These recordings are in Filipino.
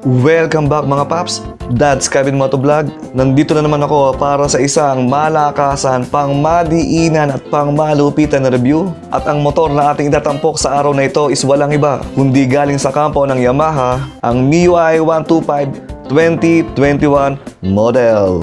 Welcome back mga paps, Dad's Kevin Motovlog. Nandito na naman ako para sa isang malakasan, pangmadiinan at pangmalupitan na review. At ang motor na ating itatampok sa araw na ito is walang iba kundi galing sa kampo ng Yamaha, ang MIUI 125 2021 model.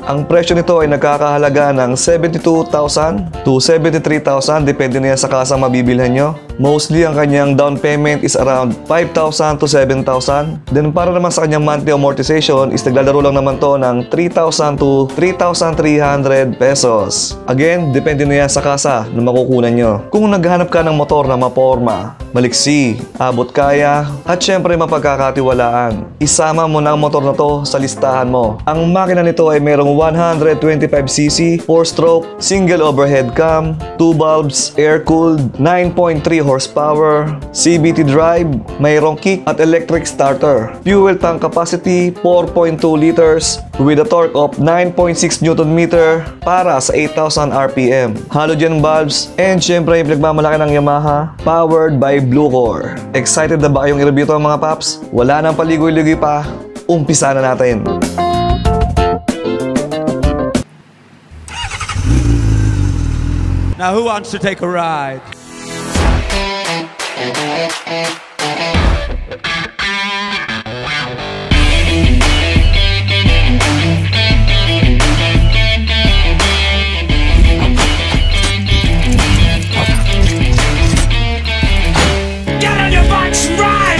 Ang presyo nito ay nagkakahalaga ng 72,000 to 73,000 depende na yan sa kasang mabibilhan nyo. Mostly ang kanyang down payment is around 5,000 to 7,000. Then para naman sa kanyang monthly amortization is naglalaro lang naman to ng 3,000 to 3,300 pesos. Again, depende na yan sa kasa na makukunan nyo. Kung naghahanap ka ng motor na maporma, maliksi, abot kaya, at syempre mapagkakatiwalaan, isama mo na ang motor na to sa listahan mo. Ang makina nito ay merong 125cc, 4-stroke, single overhead cam, 2 bulbs, air-cooled, 9.3 horsepower, CVT drive, mayroong kick at electric starter. Fuel tank capacity 4.2 liters with a torque of 9.6 Nm para sa 8,000 RPM. Halogen bulbs and syempre yung pinagmamalaki ng Yamaha, powered by Bluecor. Excited na ba kayong i-review ito mga paps? Wala nang paligoy-ligoy pa, umpisa na natin. Now, who wants to take a ride? Get on your bikes and ride!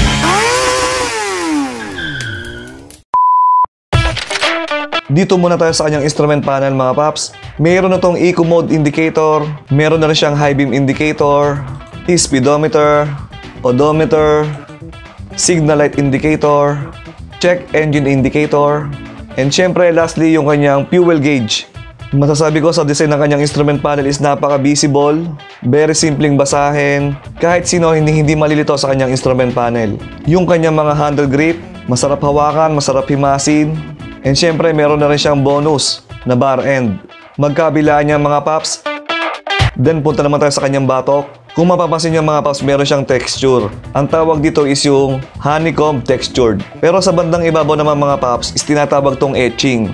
Dito muna tayo sa kanyang instrument panel mga paps. Meron na tong eco mode indicator, meron na rin siyang high beam indicator, speedometer, odometer, signal light indicator, check engine indicator, and syempre lastly yung kanyang fuel gauge. Masasabi ko sa design ng kanyang instrument panel is napaka-visible, very simpleng basahin, kahit sino hindi malilito sa kanyang instrument panel. Yung kanyang mga handle grip, masarap hawakan, masarap himasin, and syempre meron na rin siyang bonus na bar end. Magkabilaan niya mga paps. Then punta naman tayo sa kanyang batok. Kung mapapansin niyo mga paps, meron siyang texture. Ang tawag dito is yung honeycomb textured. Pero sa bandang ibabaw naman mga paps is tinatawag tong etching.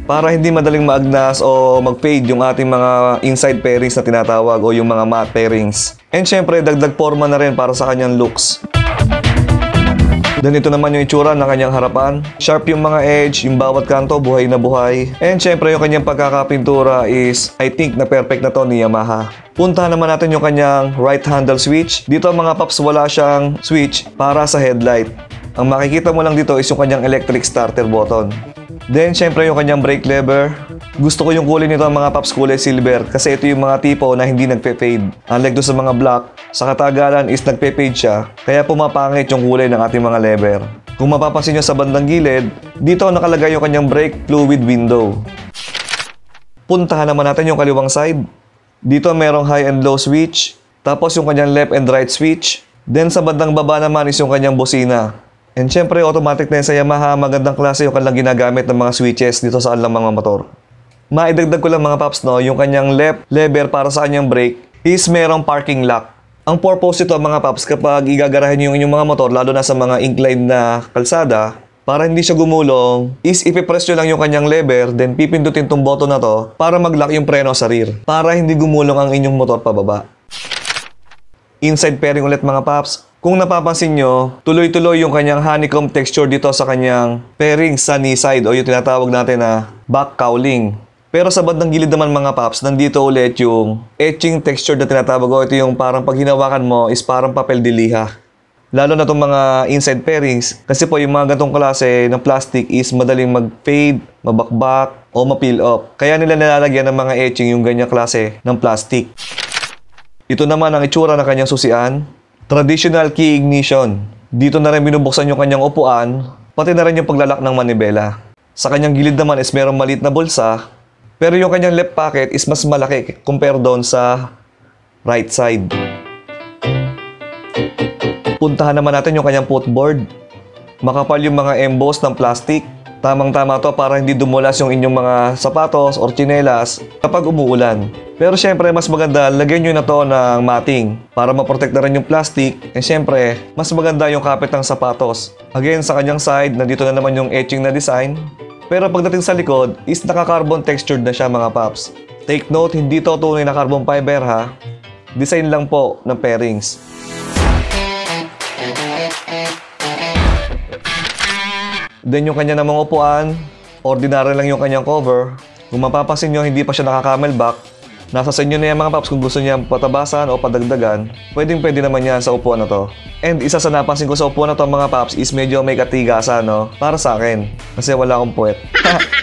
Para hindi madaling maagnas o mag-fade yung ating mga inside pairings na tinatawag o yung mga matte pairings. And syempre dagdag forma na rin para sa kanyang looks. Then ito naman yung itsura ng kanyang harapan. Sharp yung mga edge, yung bawat kanto buhay na buhay. And syempre yung kanyang pagkakapintura is I think na perfect na to ni Yamaha. Puntahan naman natin yung kanyang right handle switch. Dito mga paps wala siyang switch para sa headlight. Ang makikita mo lang dito is yung kanyang electric starter button. Then syempre yung kanyang brake lever. Gusto ko yung kulay nito mga paps, kulay silver, kasi ito yung mga tipo na hindi nagpe-fade. Unlike doon sa mga black, sa katagalan is nagpe-fade siya, kaya pumapangit yung kulay ng ating mga lever. Kung mapapansin nyo sa bandang gilid, dito nakalagay yung kanyang brake fluid window. Puntahan naman natin yung kaliwang side. Dito merong high and low switch, tapos yung kanyang left and right switch. Then sa bandang baba naman is yung kanyang bosina. And syempre automatic na yun sa Yamaha, magandang klase yung kanilang ginagamit ng mga switches dito sa kanilang mga motor. Maidagdag ko lang mga paps no, yung kanyang left lever para sa kanyang brake is merong parking lock. Ang purpose ito mga paps kapag igagarahin nyo yung inyong mga motor, lalo na sa mga inclined na kalsada, para hindi siya gumulong, is ipipress nyo lang yung kanyang lever, then pipindutin tong button na to para mag-lock yung preno sa rear, para hindi gumulong ang inyong motor pababa. Inside pairing ulit mga paps. Kung napapansin nyo, tuloy-tuloy yung kanyang honeycomb texture dito sa kanyang pairing sa knee side o yung tinatawag natin na back cowling. Pero sa bandang gilid naman mga paps, nandito ulit yung etching texture na tinatawag ko. Ito yung parang pag hinawakan mo is parang papel de liha. Lalo na itong mga inside pairings kasi po yung mga gantong klase ng plastic is madaling mag-fade, mabakbak o ma-peel off. Kaya nila nilalagyan ng mga etching yung ganyang klase ng plastic. Ito naman ang itsura ng kanyang susian. Traditional key ignition. Dito na rin binubuksan yung kanyang upuan, pati na rin yung paglalak ng manibela. Sa kanyang gilid naman is merong maliit na bulsa, pero yung kanyang left pocket is mas malaki compare doon sa right side. Puntahan naman natin yung kanyang footboard. Makapal yung mga emboss ng plastic. Tamang-tama to para hindi dumulas yung inyong mga sapatos or tsinelas kapag umuulan. Pero syempre, mas maganda, lagyan nyo na to ng matting para maprotect na rin yung plastic. And syempre, mas maganda yung kapit ng sapatos. Again, sa kanyang side, nandito na naman yung etching na design. Pero pagdating sa likod, is naka-carbon textured na siya mga paps. Take note, hindi to tunay na carbon fiber ha. Design lang po ng pairings. Then yung kanya namang upuan, ordinary lang yung kanyang cover. Kung mapapansin nyo, hindi pa siya naka-camelback. Nasa sa inyo na yan mga paps kung gusto niya patabasan o padagdagan. Pwede naman yan sa upuan na to. And isa sa napansin ko sa upuan na to mga paps is medyo may katigasan no? Para sa akin. Kasi wala akong puwet.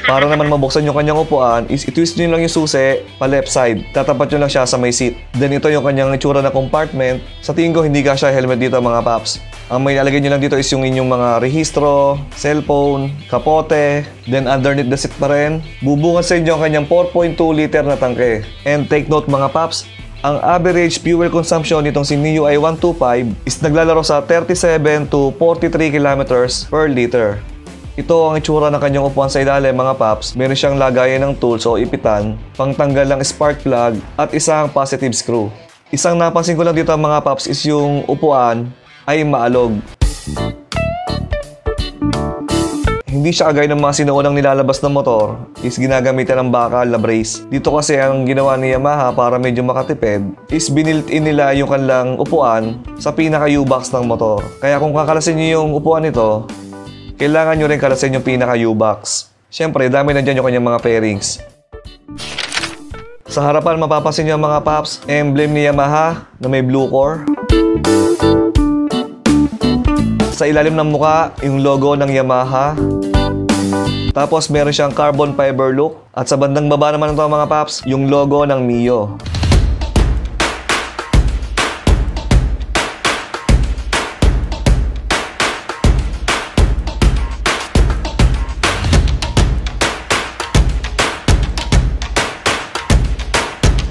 Para naman mabuksan yung kanyang upuan is itwist nyo lang yung susi pa left side. Tatapat nyo lang siya sa may seat. Then ito yung kanyang itsura na compartment. Sa tingin ko hindi kasya helmet dito mga paps. Ang may lalagay nyo lang dito is yung inyong mga rehistro, cellphone, kapote, then underneath the seat pa rin. Bubungan sa inyo ang kanyang 4.2 liter na tangke. And take note mga paps, ang average fuel consumption nitong si MIUI 125 is naglalaro sa 37 to 43 kilometers per liter. Ito ang itsura ng kanyang upuan sa ilalim mga paps. Meron siyang lagayan ng tools o ipitan, pangtanggal ng spark plug at isang positive screw. Isang napansin ko lang dito mga paps is yung upuan ay maalog. Hindi siya agay ng mga sinuunang nilalabas ng motor is ginagamitan ng bakal na brace. Dito kasi ang ginawa ni Yamaha para medyo makatipid is binilt-in nila yung kanilang upuan sa pinaka-U-box ng motor. Kaya kung kakalasin nyo yung upuan nito, kailangan nyo rin kalasin yung pinaka-U-box. Siyempre, dami na dyan yung kanyang mga pairings. Sa harapan, mapapansin nyo ang mga paps, emblem ni Yamaha na may blue core. Sa ilalim ng muka, yung logo ng Yamaha. Tapos meron siyang carbon fiber look. At sa bandang baba naman ito mga paps, yung logo ng Mio.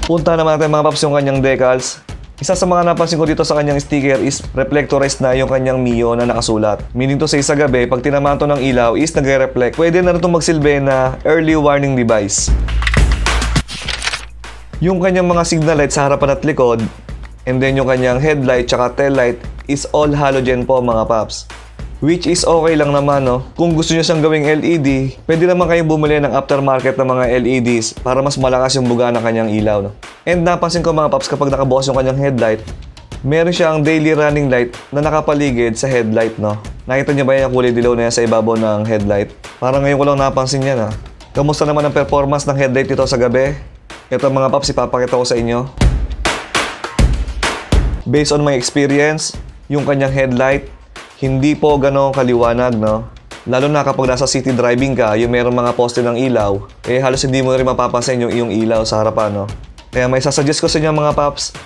Punta naman natin mga paps yung kanyang decals. Isa sa mga napansin ko dito sa kanyang sticker is reflectorized na yung kanyang Mio na nakasulat. Meaning to say sa gabi, pag tinamaan to ng ilaw is nagre-reflect. Pwede na rin itong magsilbi na early warning device. Yung kanyang mga signal light sa harapan at likod, and then yung kanyang headlight tsaka tail light is all halogen po mga paps. Which is okay lang naman no. Kung gusto nyo siyang gawing LED, pwede naman kayong bumili ng aftermarket na mga LEDs para mas malakas yung buga ng kanyang ilaw no. And napansin ko mga paps kapag nakabukas yung kanyang headlight, meron siyang daily running light na nakapaligid sa headlight no. Nakita nyo ba yung kulay dilaw na yan sa ibabaw ng headlight? Parang ngayon ko lang napansin yan ha. Kamusta naman ang performance ng headlight dito sa gabi? Ito mga paps, ipapakita ko sa inyo. Based on my experience, yung kanyang headlight hindi po gano'ng kaliwanag, no? Lalo na kapag nasa city driving ka, yung meron mga poste ng ilaw, eh halos hindi mo rin mapapansin yung iyong ilaw sa harapan, no? Kaya may sasuggest ko sa inyo mga paps,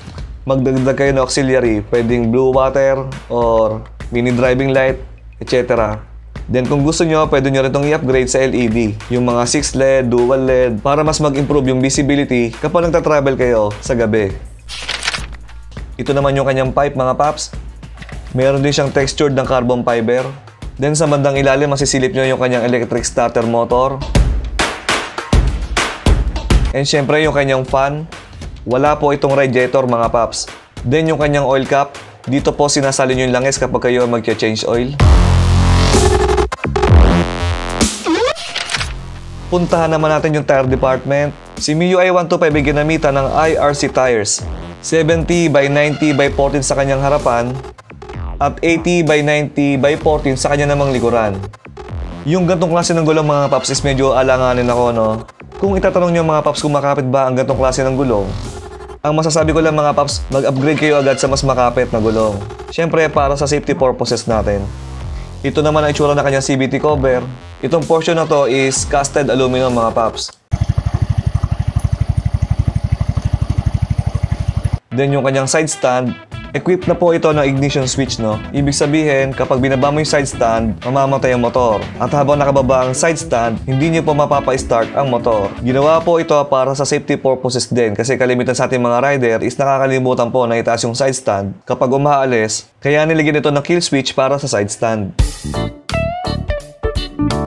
magdagdag kayo ng auxiliary, pwedeng blue water or mini driving light, etc. Then kung gusto nyo, pwede nyo rin itong i-upgrade sa LED, yung mga 6 LED, dual LED, para mas mag-improve yung visibility kapag nagta-travel kayo sa gabi. Ito naman yung kanyang pipe mga paps. Meron din siyang textured ng carbon fiber. Then sa bandang ilalim, masisilip nyo yung kanyang electric starter motor. And syempre yung kanyang fan. Wala po itong radiator mga paps. Then yung kanyang oil cap. Dito po sinasalin yung langis kapag kayo mag-change oil. Puntahan naman natin yung tire department. Si MIUI 125 ay ginamitan ng IRC tires. 70 by 90 by 14 sa kanyang harapan at 80 by 90 by 14 sa kanya namang likuran. Yung gantong klase ng gulong mga paps is medyo alanganin ako no. Kung itatanong nyo mga paps kung makapit ba ang gantong klase ng gulong, ang masasabi ko lang mga paps, mag-upgrade kayo agad sa mas makapit na gulong. Siyempre para sa safety purposes natin. Ito naman ang itsura ng kanyang CVT cover. Itong portion na to is casted aluminum mga paps. Then yung kanyang side stand, equipped na po ito ng ignition switch no. Ibig sabihin, kapag binaba mo yung side stand, mamamatay ang motor. At habang nakababa ang side stand, hindi niyo po mapapa-start ang motor. Ginawa po ito para sa safety purposes din kasi kalimitan sa ating mga rider is nakakalimutan po na itaas yung side stand kapag umaalis, kaya niligyan ito ng kill switch para sa side stand.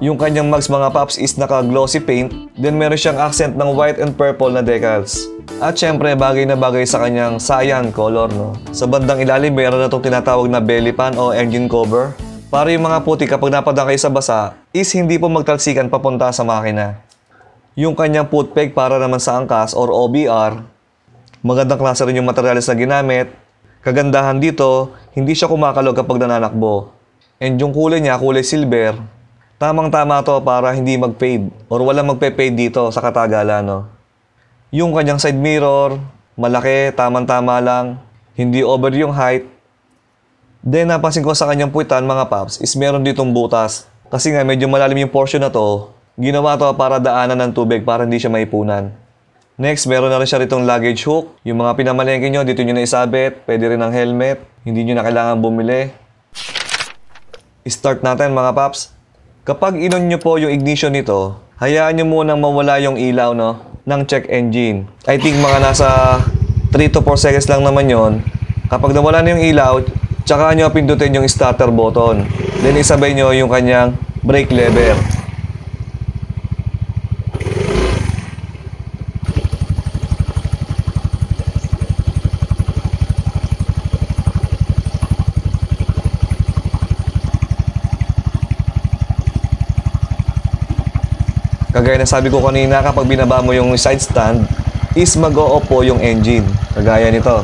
Yung kanyang mags mga paps is naka-glossy paint. Then meron siyang accent ng white and purple na decals. At syempre bagay na bagay sa kanyang cyan color, no? Sa bandang ilalim meron na itong tinatawag na belly pan o engine cover. Para yung mga puti kapag napadaan kayo sa basa is hindi po magtalsikan papunta sa makina. Yung kanyang foot peg para naman sa angkas or OBR. Magandang klase rin yung materials na ginamit. Kagandahan dito, hindi siya kumakalog kapag nananakbo. And yung kulay niya, kulay silver. Tamang-tama to para hindi mag-fade or walang magpe-fade dito sa katagalan, no? Yung kanyang side mirror, malaki, tamang-tama lang, hindi over yung height. Then napansin ko sa kanyang puwitan mga paps is meron ditong butas. Kasi nga medyo malalim yung portion na to, ginawa to para daanan ng tubig para hindi siya maipunan. Next, meron na rin siya ritong luggage hook. Yung mga pinamalengke nyo, dito nyo na isabit, pwede rin ang helmet, hindi nyo na kailangan bumili. Start natin mga paps. Kapag inon nyo po yung ignition nito, hayaan nyo munang mawala yung ilaw, no, ng check engine. I think mga nasa 3 to 4 seconds lang naman yon. Kapag nawala na yung ilaw, tsaka nyo pindutin yung starter button. Then isabay nyo yung kanyang brake lever. Kagaya na sabi ko kanina, kapag binaba mo yung side stand, is mag-o-off po yung engine. Kagaya nito.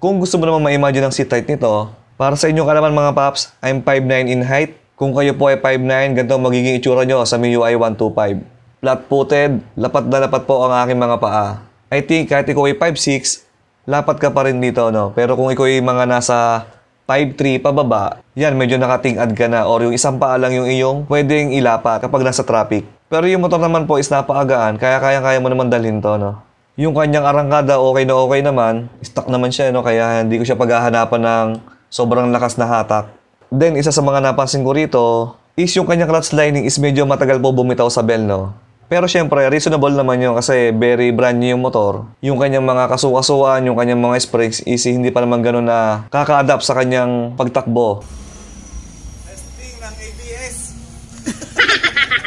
Kung gusto mo naman ma-imagine ang seat height nito, para sa inyo ka naman mga paps, I'm 5'9" in height. Kung kayo po ay 5'9", ganito magiging itsura nyo sa MIUI 125. Flat-footed, lapat na lapat po ang aking mga paa. I think kahit ikaw ay 5'6", lapat ka pa rin dito, no? Pero kung ikaw ay mga nasa 5'3" pababa, yan medyo nakatingad ka na or yung isang paa lang yung iyong pwedeng ilapat kapag nasa traffic. Pero yung motor naman po is napaagaan, kaya kaya mo naman dalhin to, no? Yung kanyang arangkada okay na okay naman, stock naman siya, no? Kaya hindi ko siya paghahanapan ng sobrang lakas na hatak. Then isa sa mga napansin ko rito is yung kanyang clutch lining is medyo matagal po bumitaw sa bell, no? Pero syempre, reasonable naman yun kasi very brand new yung motor. Yung kanyang mga kasukasuan, yung kanyang mga springs is hindi pa naman ganun na kaka-adapt sa kanyang pagtakbo. Testing ng ABS.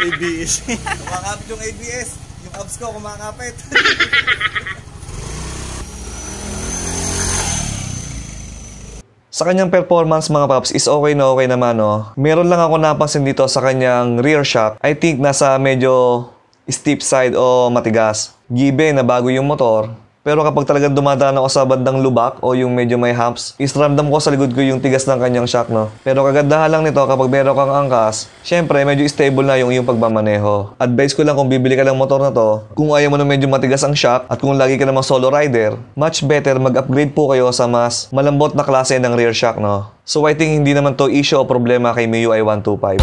ABS. Kumakapit yung ABS. Yung abs ko kumakapit. Sa kanyang performance mga paps is okay na okay naman, no? Meron lang ako napansin dito sa kanyang rear shock. I think nasa medyo steep side o matigas. Given na bago yung motor. Pero kapag talagang dumadaan ako sa bandang lubak o yung medyo may humps, is ramdam ko sa likod ko yung tigas ng kanyang shock, no? Pero kagandahan lang nito kapag meron kang angkas, syempre medyo stable na yung iyong pagmamaneho. Advice ko lang kung bibili ka ng motor na to, kung ayaw mo na medyo matigas ang shock at kung lagi ka namang solo rider, much better mag-upgrade po kayo sa mas malambot na klase ng rear shock, no? So I think hindi naman to issue o problema kay MIUI 125.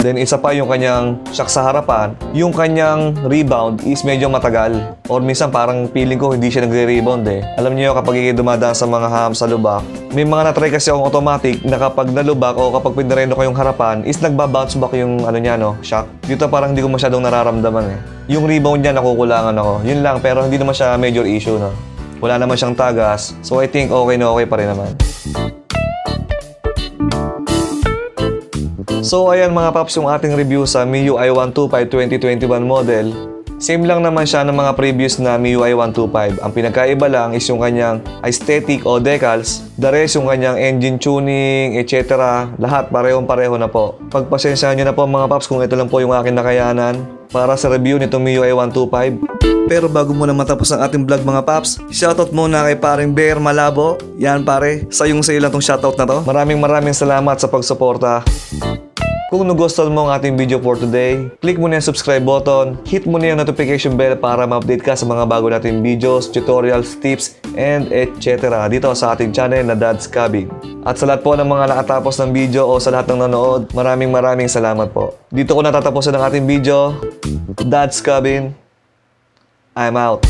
Then isa pa yung kanyang shock sa harapan. Yung kanyang rebound is medyo matagal. Or minsan parang feeling ko hindi siya nagre-rebound eh. Alam niyo kapag dumadaan sa mga humps sa lubak, may mga na-try kasi akong automatic na kapag nalubak o kapag pinareno ko yung harapan is nagba-bounce back yung ano niya, no, shock. Dito parang hindi ko masyadong nararamdaman eh. Yung rebound niya nakukulangan ako. Yun lang, pero hindi naman siya major issue, no. Wala naman siyang tagas. So I think okay na okay pa rin naman. So ayan mga paps yung ating review sa MIUI 125 2021 model. Same lang naman siya ng mga previous na MIUI 125. Ang pinagkaiba lang is yung kanyang aesthetic o decals. The rest yung kanyang engine tuning, etc. Lahat parehong-pareho na po. Pagpasensyahan nyo na po mga paps kung ito lang po yung aking nakayanan para sa review nitong MIUI 125. Pero bago muna matapos ang ating vlog mga paps, shoutout muna kay paring Bear Malabo. Yan pare, sayong sayo lang tong shoutout na to. Maraming salamat sa pagsuporta. Kung nagustuhan mo ang ating video for today, click mo na yung subscribe button, hit mo na yung notification bell para ma-update ka sa mga bago nating videos, tutorials, tips, and etc. dito sa ating channel na Dad's Cabin. At sa lahat po ng mga nakatapos ng video o sa lahat ng nanonood, maraming salamat po. Dito ko natatapusin ang ating video. Dad's Cabin, I'm out.